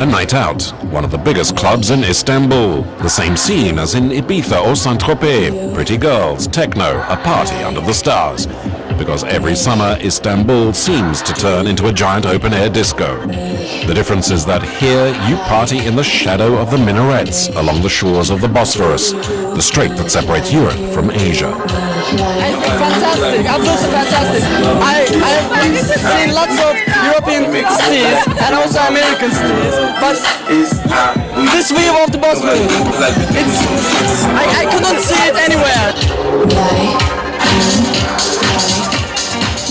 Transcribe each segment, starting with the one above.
A night out, one of the biggest clubs in Istanbul. The same scene as in Ibiza or Saint-Tropez. Pretty girls, techno, a party under the stars. Because every summer, Istanbul seems to turn into a giant open-air disco. The difference is that here you party in the shadow of the minarets along the shores of the Boisterous, the strait that separates Europe from Asia. Fantastic, absolutely fantastic. I've seen lots of European cities and also American cities, but this view of the Bosphorus, I couldn't see it anywhere.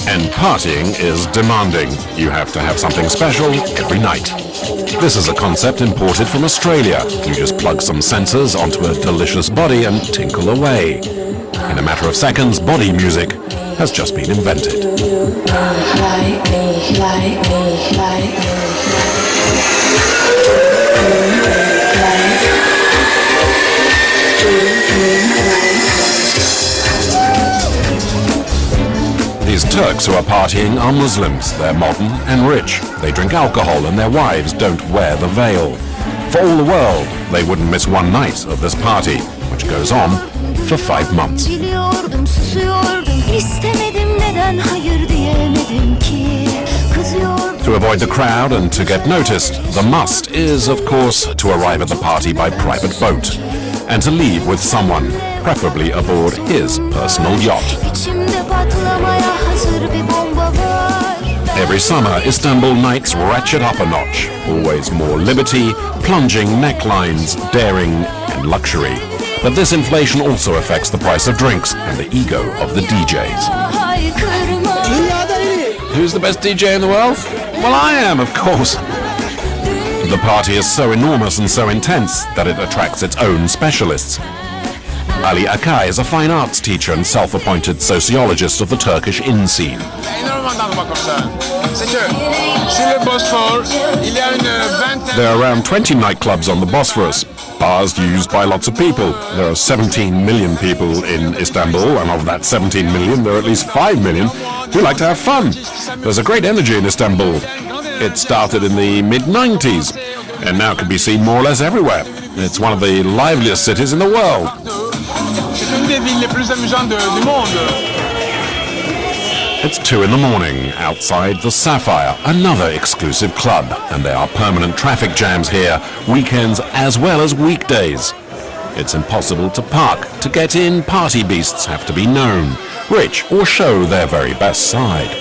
And partying is demanding. You have to have something special every night. This is a concept imported from Australia. You just plug some sensors onto a delicious body and tinkle away. In a matter of seconds, body music has just been invented. These Turks who are partying are Muslims. They're modern and rich. They drink alcohol and their wives don't wear the veil. For all the world, they wouldn't miss one night of this party, which goes on for 5 months. To avoid the crowd and to get noticed, the must is, of course, to arrive at the party by private boat and to leave with someone, preferably aboard his personal yacht. Every summer, Istanbul nights ratchet up a notch. Always more liberty, plunging necklines, daring and luxury. But this inflation also affects the price of drinks and the ego of the DJs. Who's the best DJ in the world? Well, I am, of course. The party is so enormous and so intense that it attracts its own specialists. Ali Akay is a fine arts teacher and self-appointed sociologist of the Turkish inn scene. There are around 20 nightclubs on the Bosphorus, bars used by lots of people. There are 17 million people in Istanbul, and of that 17 million, there are at least 5 million who like to have fun. There's a great energy in Istanbul. It started in the mid-90s, and now can be seen more or less everywhere. It's one of the liveliest cities in the world. It's 2 in the morning, outside the Sapphire, another exclusive club, and there are permanent traffic jams here, weekends as well as weekdays. It's impossible to park. To get in, party beasts have to be known, rich, or show their very best side.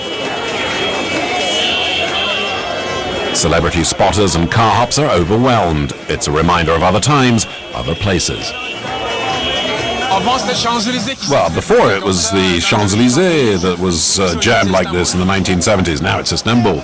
Celebrity spotters and car hops are overwhelmed. It's a reminder of other times, other places. Well, before it was the Champs-Élysées that was jammed like this in the 1970s. Now it's Istanbul.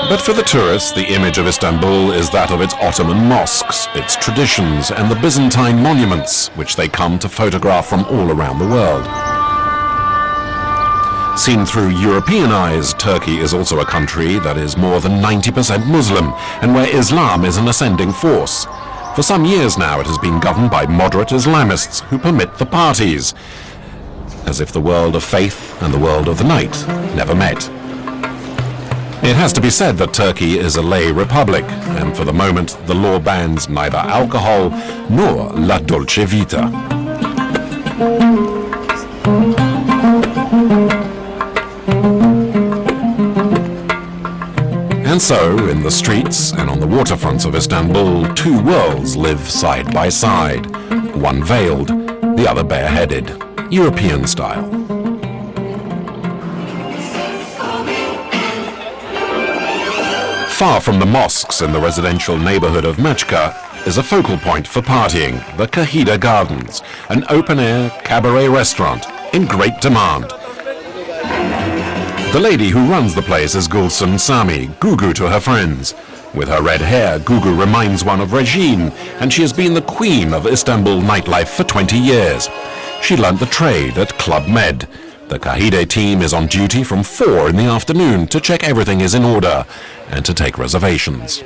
But for the tourists, the image of Istanbul is that of its Ottoman mosques, its traditions, and the Byzantine monuments, which they come to photograph from all around the world. Seen through European eyes, Turkey is also a country that is more than 90% Muslim, and where Islam is an ascending force. For some years now, it has been governed by moderate Islamists who permit the parties, as if the world of faith and the world of the night never met. It has to be said that Turkey is a lay republic, and for the moment the law bans neither alcohol nor la dolce vita. And so, in the streets and on the waterfronts of Istanbul, 2 worlds live side by side, one veiled, the other bareheaded, European style. Far from the mosques in the residential neighborhood of Machka is a focal point for partying, the Kahide Gardens, an open-air cabaret restaurant in great demand. The lady who runs the place is Gulsun Sami, Gugu to her friends. With her red hair, Gugu reminds one of Regine, and she has been the queen of Istanbul nightlife for 20 years. She learnt the trade at Club Med. The Kahide team is on duty from 4 in the afternoon to check everything is in order and to take reservations.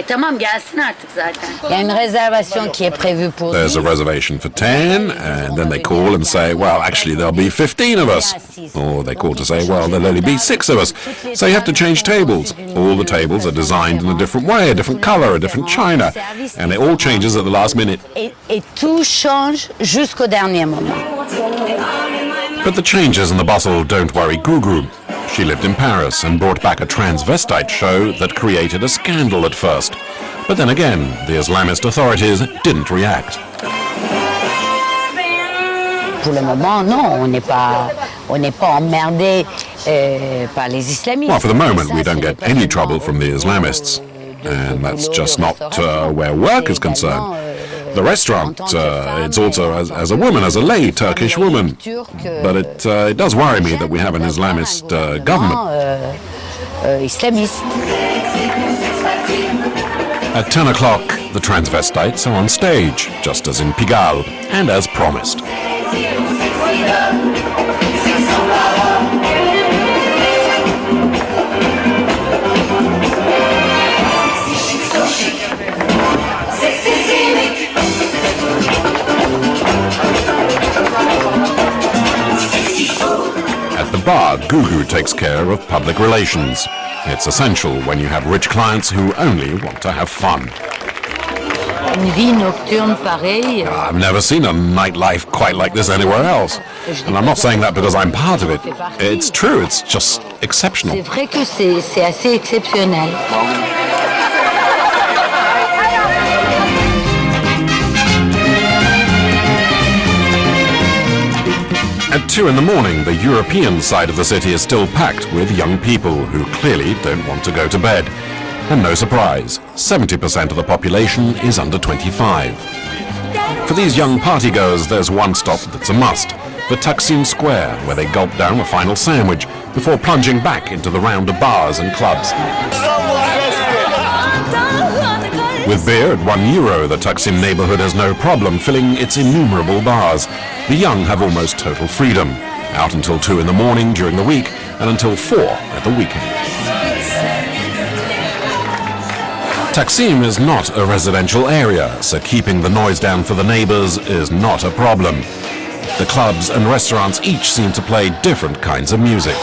Tamam gelsin artık zaten. Il y a une réservation qui est prévue pour There's a reservation for 10, and then they call and say, well, actually, there'll be 15 of us. Or they call to say, well, there'll only be 6 of us. So you have to change tables. All the tables are designed in a different way, a different color, a different china, and it all changes at the last minute. Et tout change jusqu'au dernier moment. But the changes and the bustle don't worry Gugu. She lived in Paris and brought back a transvestite show that created a scandal at first. But then again, the Islamist authorities didn't react. Pour le moment, non, on n'est pas emmerdé par les islamistes. Well, for the moment, we don't get any trouble from the Islamists. And that's just not where work is concerned. The restaurant, it's also as a woman, as a lay Turkish woman. But it does worry me that we have an Islamist government. Islamiste. At 10 o'clock, the transvestites are on stage, just as in Pigalle, and as promised. At the bar, Gugu takes care of public relations. It's essential when you have rich clients who only want to have fun. Une vie nocturne pareille. I've never seen a nightlife quite like this anywhere else. And I'm not saying that because I'm part of it. It's true, it's just exceptional. C'est vrai que c'est assez exceptionnel. At 2 in the morning, the European side of the city is still packed with young people who clearly don't want to go to bed. And no surprise, 70% of the population is under 25. For these young partygoers, there's one stop that's a must, the Taksim Square, where they gulp down a final sandwich before plunging back into the round of bars and clubs. With beer at €1, the Taksim neighborhood has no problem filling its innumerable bars. The young have almost total freedom, out until 2 in the morning during the week and until 4 at the weekend. Taksim is not a residential area, so keeping the noise down for the neighbors is not a problem. The clubs and restaurants each seem to play different kinds of music.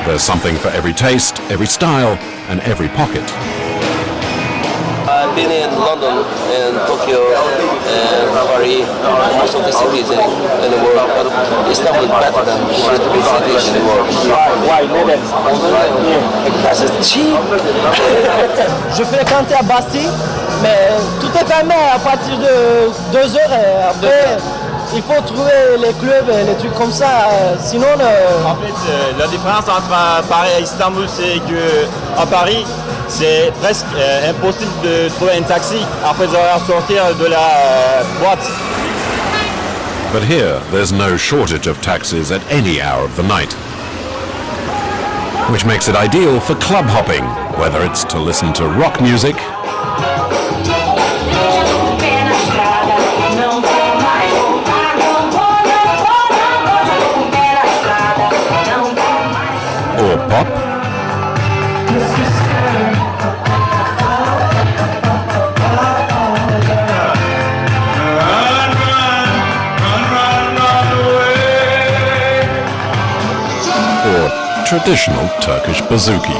There's something for every taste, every style, and every pocket. I've been in London and Tokyo and Paris, most of the cities in the world, but Istanbul is better than the cities in the world. Why? Because it's cheap. Je fréquentais à Bastille, mais tout est fermé à partir de 2 heures et après il faut trouver les clubs et les trucs comme ça, sinon... En fait, la différence entre Paris et Istanbul, c'est qu'à Paris, c'est presque impossible de trouver un taxi après avoir sortir de la boîte. But here, there's no shortage of taxis at any hour of the night, which makes it ideal for club hopping, whether it's to listen to rock music, or pop, or traditional Turkish bouzouki.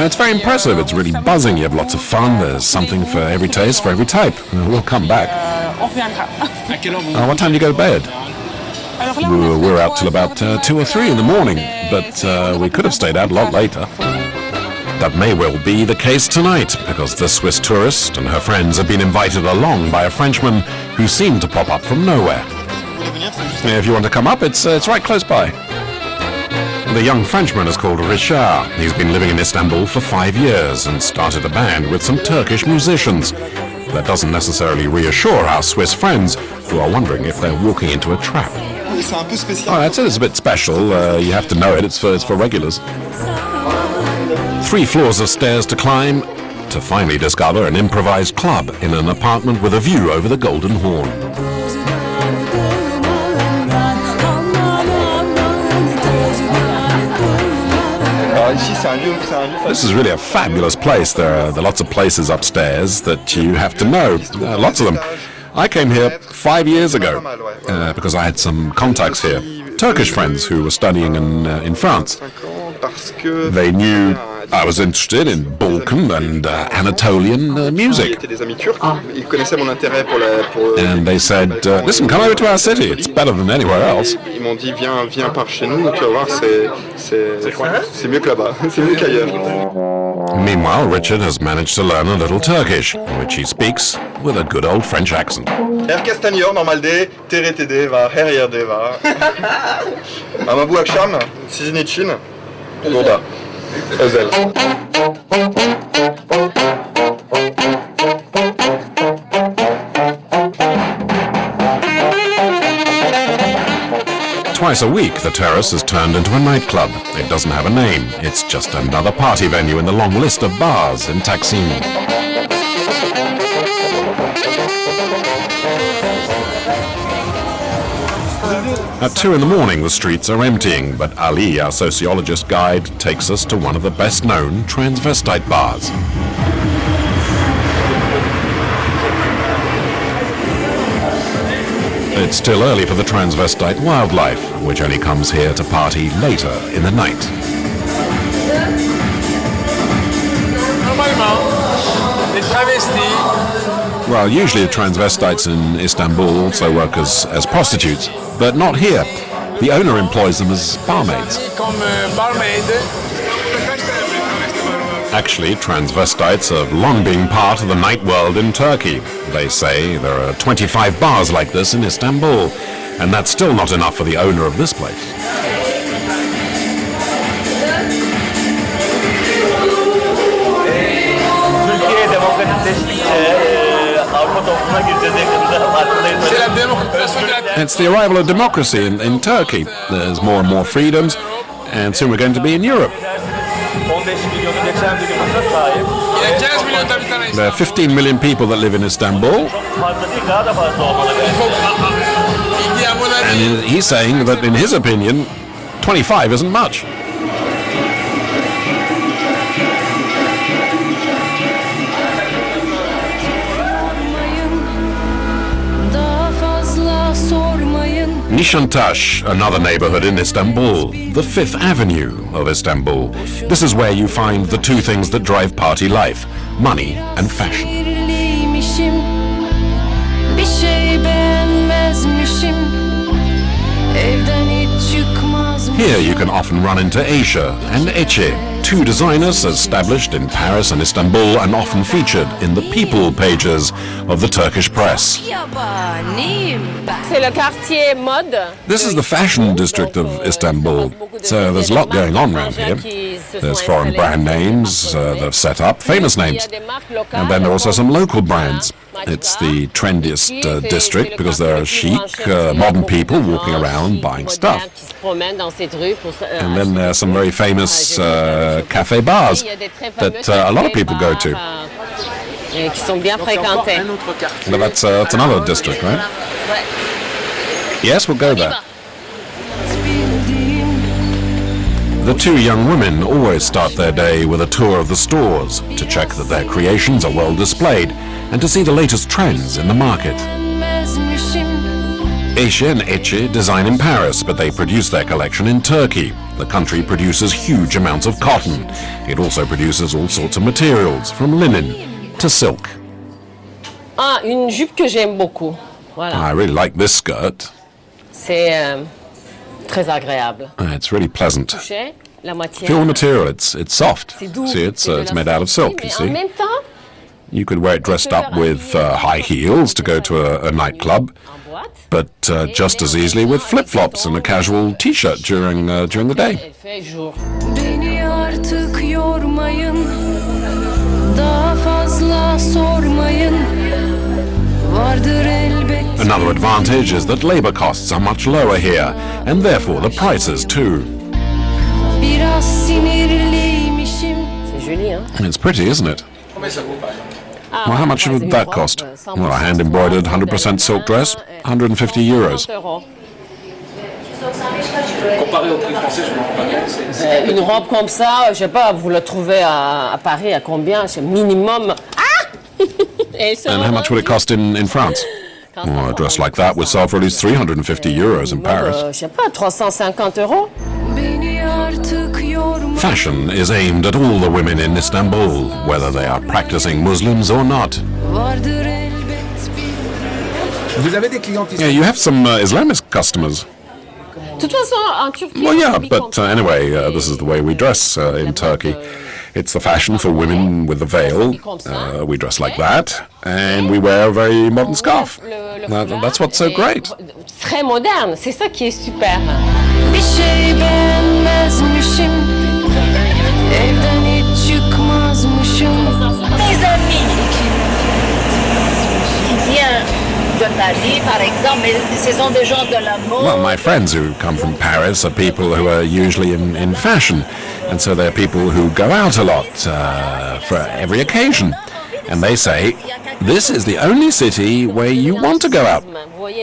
It's very impressive. It's really buzzing. You have lots of fun. There's something for every taste, for every type. We'll come back. What time do you go to bed? We're out till about 2 or 3 in the morning, but we could have stayed out a lot later. That may well be the case tonight, because the Swiss tourist and her friends have been invited along by a Frenchman who seemed to pop up from nowhere. If you want to come up, it's right close by. The young Frenchman is called Richard. He's been living in Istanbul for 5 years and started a band with some Turkish musicians. that doesn't necessarily reassure our Swiss friends who are wondering if they're walking into a trap. Oh, that's it. It's a bit special. You have to know it. It's for regulars. 3 floors of stairs to climb to finally discover an improvised club in an apartment with a view over the Golden Horn. This is really a fabulous place. There are lots of places upstairs that you have to know. Lots of them. I came here 5 years ago because I had some contacts here. Turkish friends who were studying in France. They knew I was interested in Balkan and Anatolian music. And they said, listen, come over to our city, it's better than anywhere else. Meanwhile, Richard has managed to learn a little Turkish, which he speaks with a good old French accent. Kastaniyor normalde TRT'de var, her yerde var. Ama bu akşam sizin için burada. Özel. Twice a week, the terrace is turned into a nightclub. It doesn't have a name. It's just another party venue in the long list of bars in Taksim. At 2 in the morning, the streets are emptying, but Ali, our sociologist guide, takes us to one of the best-known transvestite bars. It's still early for the transvestite wildlife, which only comes here to party later in the night. Well, usually the transvestites in Istanbul also work as prostitutes, but not here. The owner employs them as barmaids. Actually, transvestites have long been part of the night world in Turkey. They say there are 25 bars like this in Istanbul, and that's still not enough for the owner of this place. It's the arrival of democracy in Turkey. There's more and more freedoms, and soon we're going to be in Europe. There are 15 million people that live in Istanbul. And he's saying that, in his opinion, 25 isn't much. Nişantaşı, another neighborhood in Istanbul, the 5th Avenue of Istanbul. This is where you find the 2 things that drive party life, money and fashion. Here you can often run into Aisha and Ece, 2 designers established in Paris and Istanbul and often featured in the people pages of the Turkish press. This is the fashion district of Istanbul, so there's a lot going on around here. There's foreign brand names that have set up, famous names, and then there are also some local brands. It's the trendiest district because there are chic, modern people walking around buying stuff. And then there are some very famous cafe bars that a lot of people go to. But that's another district, right? Yes, we'll go there. The 2 young women always start their day with a tour of the stores to check that their creations are well displayed and to see the latest trends in the market. Aisha and Ece design in Paris, but they produce their collection in Turkey. The country produces huge amounts of cotton. It also produces all sorts of materials, from linen to silk. Une jupe que j'aime beaucoup. Voilà. I really like this skirt. C'est très agréable. It's really pleasant. La matière. Feel the material, it's soft. See, it's made out of silk, you see. You could wear it dressed up with high heels to go to a nightclub, but just as easily with flip-flops and a casual t-shirt during the day. Beni artık yormayın, daha fazla sormayın. vardır elbet. Another advantage is that labor costs are much lower here, and therefore the prices too. Biraz sinirliymişim. C'est joli, hein? It's pretty, isn't it? Well, how much would that cost? Well, a hand-embroidered 100% silk dress, 150 euros. Une robe comme ça, je sais pas, vous la trouvez à Paris à combien? C'est minimum. Ah! And how much would it cost in France? Well, a dress like that would sell for at least 350 euros in Paris. Je sais pas, 350 euros. Beni artık yorma. Fashion is aimed at all the women in Istanbul, whether they are practicing Muslims or not. Vardır elbet bir. Vous avez des clients Yeah, you have some Islamic customers. De toute façon, en Turquie, Well, yeah, on habille but comme ça. anyway, this is the way we dress in Turkey. It's the fashion for women with the veil. We dress like that, and we wear a very modern scarf. That's what's so great. Très moderne, c'est ça qui est super. Bir şey beğenmezmişim. Evden hiç çıkmazmışım. Mes amis qui viennent de Paris, par exemple, mais ce sont des gens de la mode. Well, my friends who come from Paris are people who are usually in fashion, and so they're people who go out a lot for every occasion. And they say, this is the only city where you want to go out.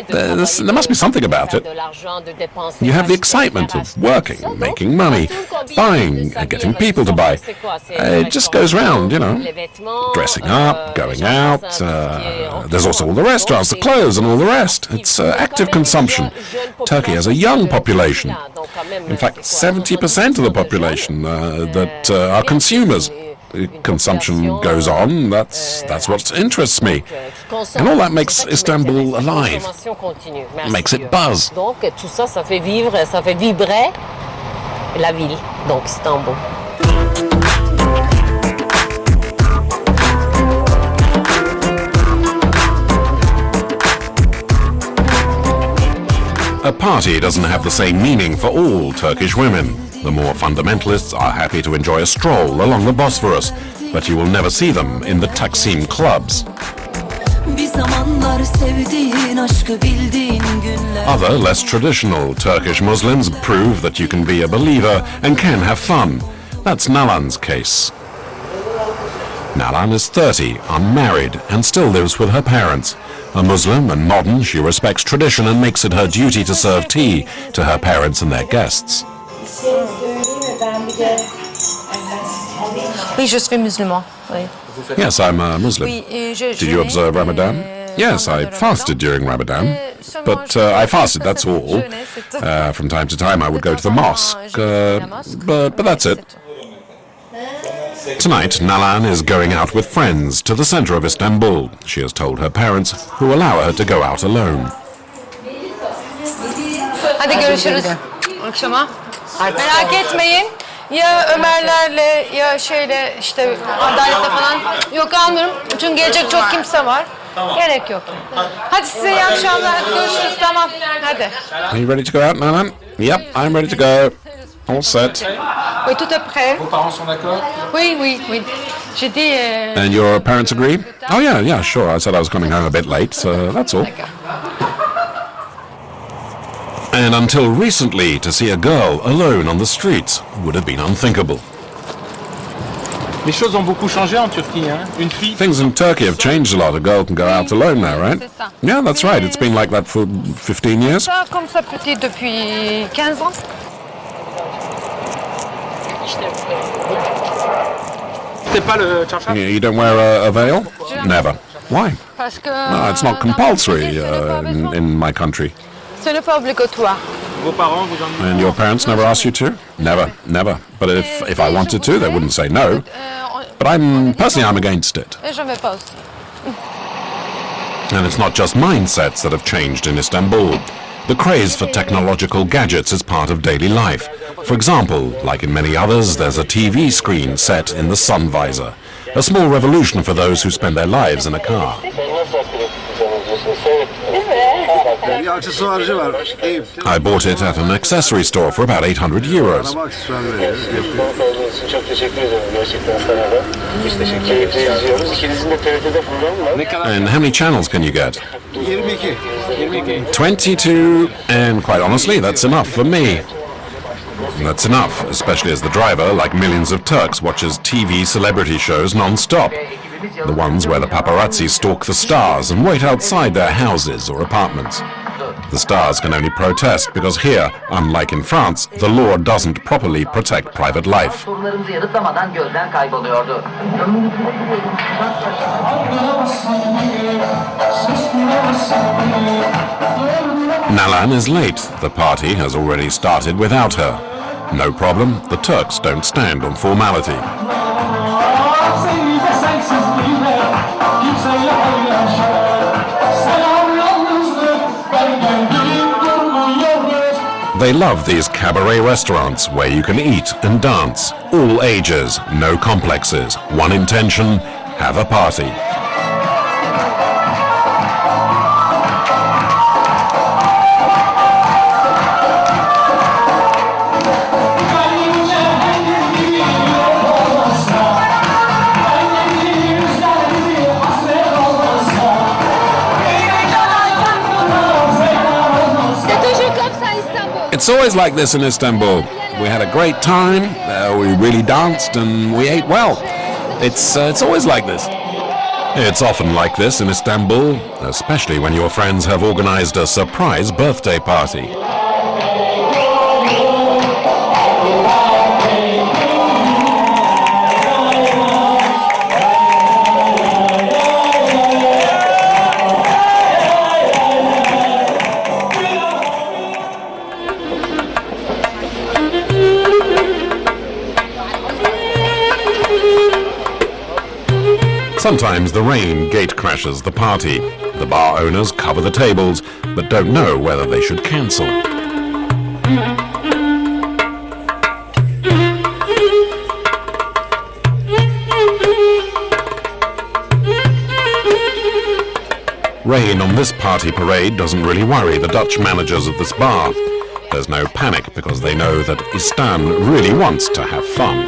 There must be something about it. You have the excitement of working, making money, buying, getting people to buy. It just goes round, you know, dressing up, going out. There's also all the restaurants, the clothes and all the rest. It's active consumption. Turkey has a young population. In fact, 70% of the population that are consumers. Consumption goes on, that's what interests me. And all that makes Istanbul alive, makes it buzz. Donc tout ça, ça fait vivre, ça fait vibrer la ville, donc Istanbul. A party doesn't have the same meaning for all Turkish women. The more fundamentalists are happy to enjoy a stroll along the Boisterous, but you will never see them in the Taksim clubs. Other, less traditional Turkish Muslims prove that you can be a believer and can have fun. That's Nalan's case. Nalan is 30, unmarried, and still lives with her parents. A Muslim and modern, she respects tradition and makes it her duty to serve tea to her parents and their guests. Oui, je suis musulman. Oui. Yes, I'm a Muslim. Did you observe Ramadan? Yes, I fasted during Ramadan. But I fasted, that's all. From time to time I would go to the mosque. But that's it. Tonight, Nalan is going out with friends to the center of Istanbul. She has told her parents, who allow her to go out alone. Hadi görüşürüz. Akşama. Merak etmeyin. Ya Ömerlerle ya şeyle işte Adalet'le falan yok almıyorum. Çünkü gelecek çok kimse var. Gerek yok. Hadi size iyi akşamlar. Hadi görüşürüz. Tamam. Hadi. Are you ready to go out, Nalan? Yep, I'm ready to go. All set. Oui, tout est prêt. Vos parents sont d'accord? Oui, oui, oui. J'ai dit... And your parents agree? Oh yeah, sure. I said I was coming home a bit late, so that's all. And until recently, to see a girl alone on the streets would have been unthinkable. Les choses ont beaucoup changé en Turquie, hein? Une fille... Things in Turkey have changed a lot. A girl can go out alone now, right? Yeah, that's right. It's been like that for 15 years. Ça, comme ça, petit depuis 15 ans. You don't wear a veil? Never. Why? Parce que... No, it's not compulsory in my country. Ce n'est pas obligatoire. Vos parents vous en... And your parents never asked you to? Never. But if I wanted to, they wouldn't say no. But personally, I'm against it. Et je ne vais pas aussi. And it's not just mindsets that have changed in Istanbul. The craze for technological gadgets is part of daily life. For example, like in many others, there's a TV screen set in the sun visor. A small revolution for those who spend their lives in a car. aksesuarcı var. Eyüp. I bought it at an accessory store for about 800 euros. Araba aksesuarı veriyoruz. Yapıyoruz. Çok teşekkür ederim gerçekten sana da. Biz de keyifli izliyoruz. İkinizin de TRT'de programı var. And how many channels can you get? 22. 22, and quite honestly, that's enough for me. That's enough, especially as the driver, like millions of Turks, watches TV celebrity shows non-stop. The ones where the paparazzi stalk the stars and wait outside their houses or apartments. The stars can only protest because here, unlike in France, the law doesn't properly protect private life. Sorularımızı yanıtlamadan gözden kayboluyordu. Nalan is late. The party has already started without her. No problem, the Turks don't stand on formality. They love these cabaret restaurants where you can eat and dance. All ages, no complexes. One intention, have a party. It's always like this in Istanbul. We had a great time, we really danced and we ate well. It's always like this. It's often like this in Istanbul, especially when your friends have organized a surprise birthday party. Sometimes the rain gate crashes the party. The bar owners cover the tables, but don't know whether they should cancel. Rain on this party parade doesn't really worry the Dutch managers of this bar. There's no panic because they know that Istan really wants to have fun.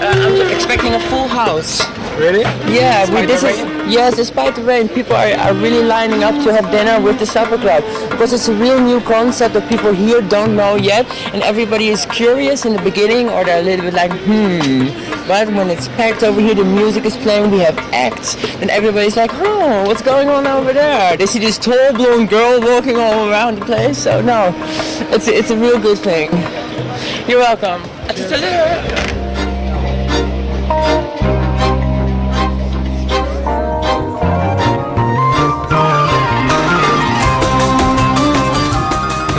I'm expecting a full house. Really? Yeah, Despite despite the rain, people are really lining up to have dinner with the supper club because it's a real new concept that people here don't know yet, and everybody is curious in the beginning, or they're a little bit like, But when it's packed over here, the music is playing, we have acts, and everybody's like, oh, what's going on over there? They see this tall blonde girl walking all around the place, so no, it's a real good thing. You're welcome.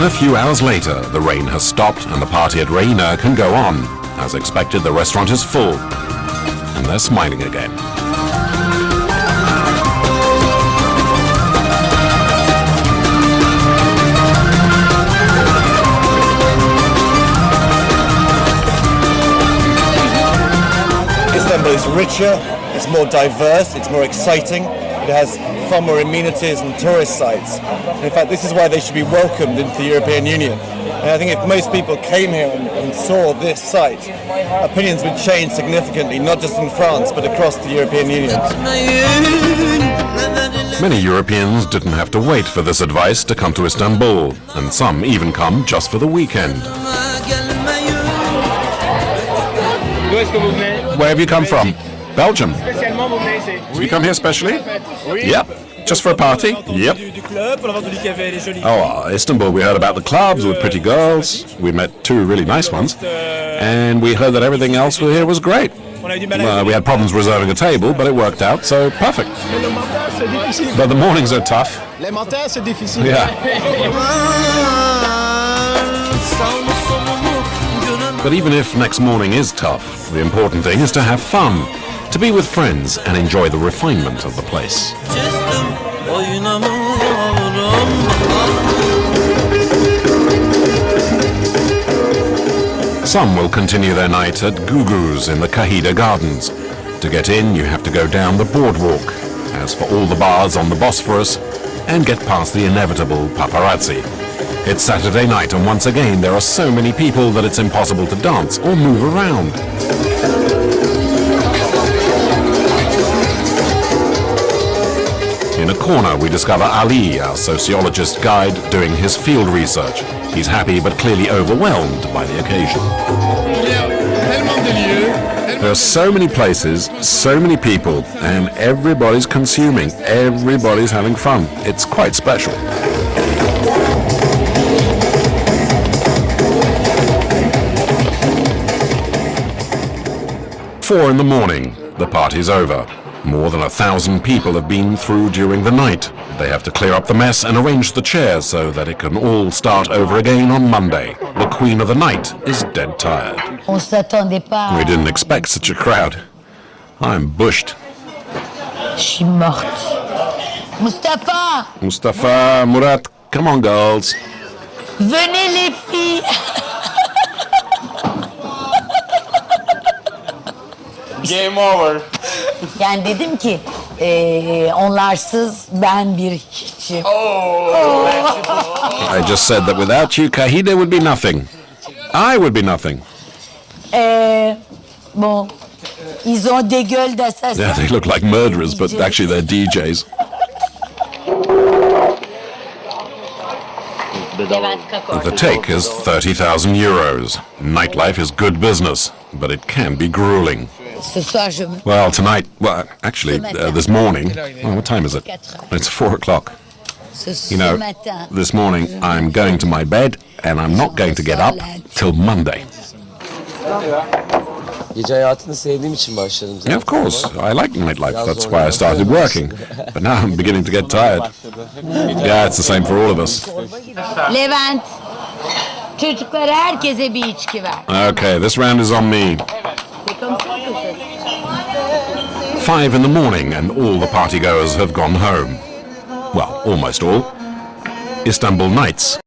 A few hours later, the rain has stopped and the party at Reina can go on. As expected, the restaurant is full. And they're smiling again. Istanbul is richer, it's more diverse, it's more exciting. It has far more amenities and tourist sites. And in fact, this is why they should be welcomed into the European Union. And I think if most people came here and saw this site, opinions would change significantly, not just in France, but across the European Union. Many Europeans didn't have to wait for this advice to come to Istanbul, and some even come just for the weekend. Where have you come from? Belgium. You come here specially? Yep. Just for a party? Yep. Oh, Istanbul, we heard about the clubs with pretty girls. We met two really nice ones. And we heard that everything else here was great. We had problems reserving a table, but it worked out, so perfect. But the mornings are tough. Yeah. But even if next morning is tough, the important thing is to have fun, to be with friends and enjoy the refinement of the place. Some will continue their night at Gugu's in the Kahida Gardens. To get in, you have to go down the boardwalk. As for all the bars on the Bosphorus, and get past the inevitable paparazzi. It's Saturday night, and once again there are so many people that it's impossible to dance or move around. In a corner, we discover Ali, our sociologist guide, doing his field research. He's happy but clearly overwhelmed by the occasion. There are so many places, so many people, and everybody's consuming, everybody's having fun. It's quite special. Four in the morning, the party's over. More than 1,000 people have been through during the night. They have to clear up the mess and arrange the chairs so that it can all start over again on Monday. The queen of the night is dead tired. On s'attendait pas. We didn't expect such a crowd. I'm bushed. Je suis morte. Mustapha! Mustafa, Murat, come on girls. Venez les filles! Game over. Yani dedim ki onlarsız ben bir hiçim. I just said that without you, Kahide would be nothing. I would be nothing. Bon, ils ont des gueules d'assassins. Yeah, they look like murderers, but actually they're DJs. The take is 30,000 euros. Nightlife is good business, but it can be grueling. Ce soir, je me... Well, tonight, well, actually, this morning, well, what time is it? It's 4 o'clock. You know, this morning I'm going to my bed and I'm not going to get up till Monday. Gece hayatını sevdiğim için başladım. Yeah, of course, I like nightlife, that's why I started working. But now I'm beginning to get tired. Yeah, it's the same for all of us. Levent, çocuklara herkese bir içki ver. Okay, this round is on me. C'est comme ça que ça se fait. 5 in the morning and all the partygoers have gone home. Well, almost all. Istanbul nights